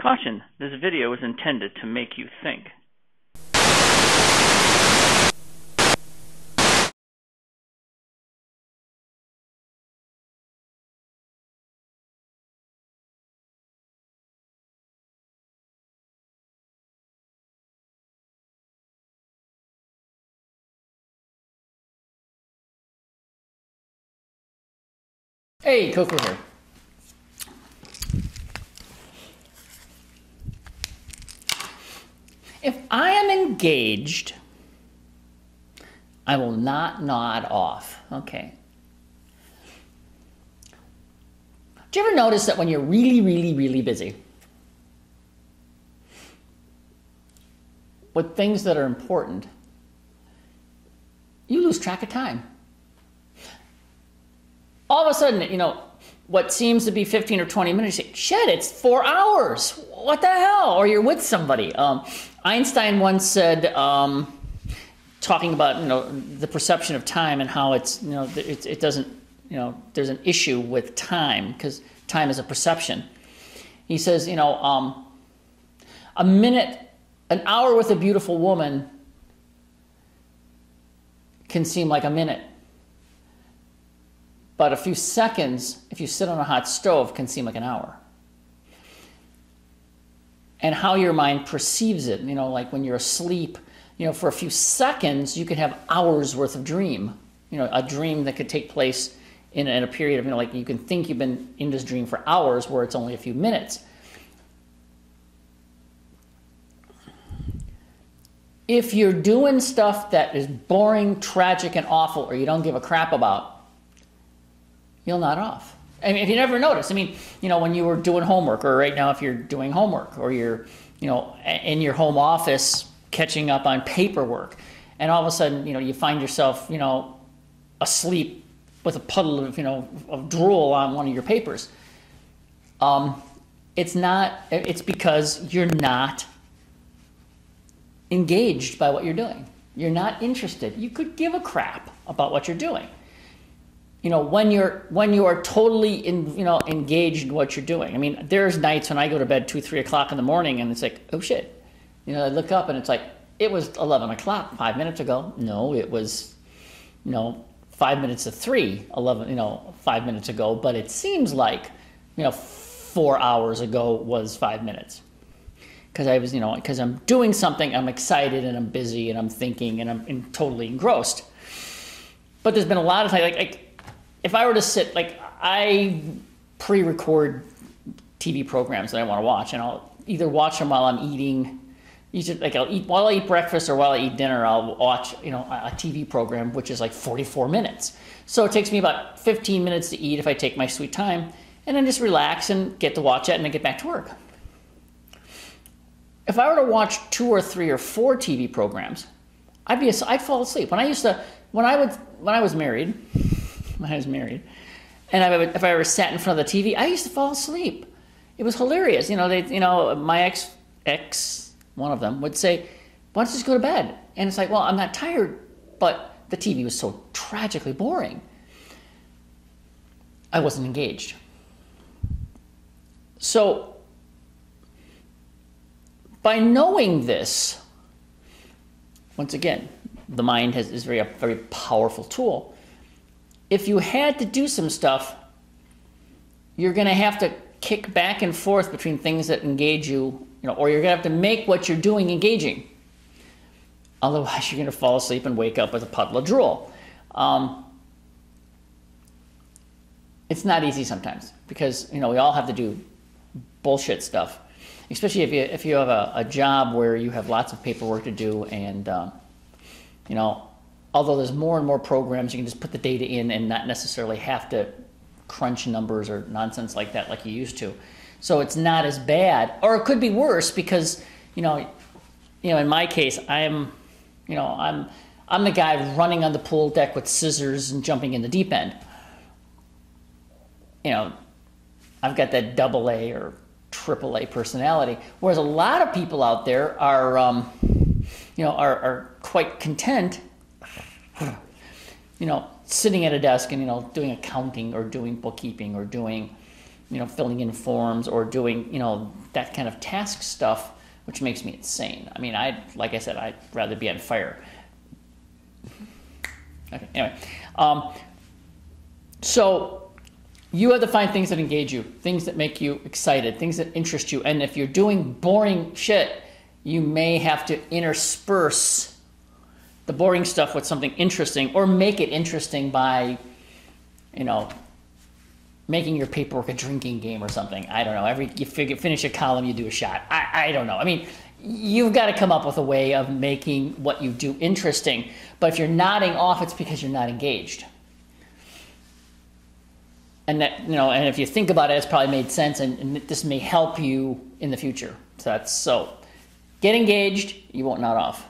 Caution, this video is intended to make you think. Hey, Koko here. If I am engaged, I will not nod off. Okay. Do you ever notice that when you're really busy with things that are important, you lose track of time? All of a sudden, you know, what seems to be 15 or 20 minutes, you say, shit, it's 4 hours. What the hell? Or you're with somebody. Einstein once said, talking about, you know, the perception of time and how it's, you know, it doesn't, you know, there's an issue with time because time is a perception. He says, you know, a minute, an hour with a beautiful woman can seem like a minute. But a few seconds, if you sit on a hot stove, can seem like an hour. And how your mind perceives it, you know, like when you're asleep, you know, for a few seconds, you could have hours worth of dream. You know, a dream that could take place in a period of, you know, like you can think you've been in this dream for hours where it's only a few minutes. If you're doing stuff that is boring, tragic, and awful, or you don't give a crap about, you'll nod off. I mean, if you never notice, I mean, you know, when you were doing homework, or right now if you're doing homework, or you're, you know, in your home office catching up on paperwork, and all of a sudden, you know, you find yourself, you know, asleep with a puddle of, you know, of drool on one of your papers. It's because you're not engaged by what you're doing. You're not interested. You could give a crap about what you're doing. You know, when you are totally engaged in what you're doing. I mean, there's nights when I go to bed 2, 3 o'clock in the morning, and it's like, oh shit. You know, I look up and it's like, it was 11 o'clock 5 minutes ago. No, it was, you know, 5 minutes to 3, 5 minutes ago. But it seems like, you know, 4 hours ago was 5 minutes. Because I was, you know, because I'm doing something, I'm excited and I'm busy and I'm thinking and I'm totally engrossed. But there's been a lot of times, like if I were to sit, like I pre-record TV programs that I want to watch, and I'll either watch them while I'm eating, while I eat breakfast or while I eat dinner, I'll watch, you know, a TV program, which is like 44 minutes. So it takes me about 15 minutes to eat if I take my sweet time, and then just relax and get to watch it and then get back to work. If I were to watch 2 or 3 or 4 TV programs, I'd fall asleep. When I was married, and if I ever sat in front of the TV, I used to fall asleep. It was hilarious. You know, my ex, one of them would say, "Why don't you just go to bed?" And it's like, well, I'm not tired, but the TV was so tragically boring. I wasn't engaged. So, by knowing this, once again, the mind is a very powerful tool. If you had to do some stuff, you're going to have to kick back and forth between things that engage you, you know, or you're going to have to make what you're doing engaging. Otherwise, you're going to fall asleep and wake up with a puddle of drool. It's not easy sometimes because, you know, we all have to do bullshit stuff, especially if you have a job where you have lots of paperwork to do, and you know, although there's more and more programs, you can just put the data in and not necessarily have to crunch numbers or nonsense like that like you used to. So it's not as bad, or it could be worse because, you know, in my case, I'm the guy running on the pool deck with scissors and jumping in the deep end. You know, I've got that AA or AAA personality, whereas a lot of people out there are quite content, you know, sitting at a desk and, you know, doing accounting or doing bookkeeping or doing, you know, filling in forms or doing, you know, that kind of task stuff, which makes me insane. I mean, like I said, I'd rather be on fire. Okay, anyway. So you have to find things that engage you, things that make you excited, things that interest you. And if you're doing boring shit, you may have to intersperse the boring stuff with something interesting, or make it interesting by, making your paperwork a drinking game or something. I don't know. You finish a column, you do a shot. I don't know. I mean, you've got to come up with a way of making what you do interesting. But if you're nodding off, it's because you're not engaged. And that, and if you think about it, it's probably made sense, and this may help you in the future. So get engaged. You won't nod off.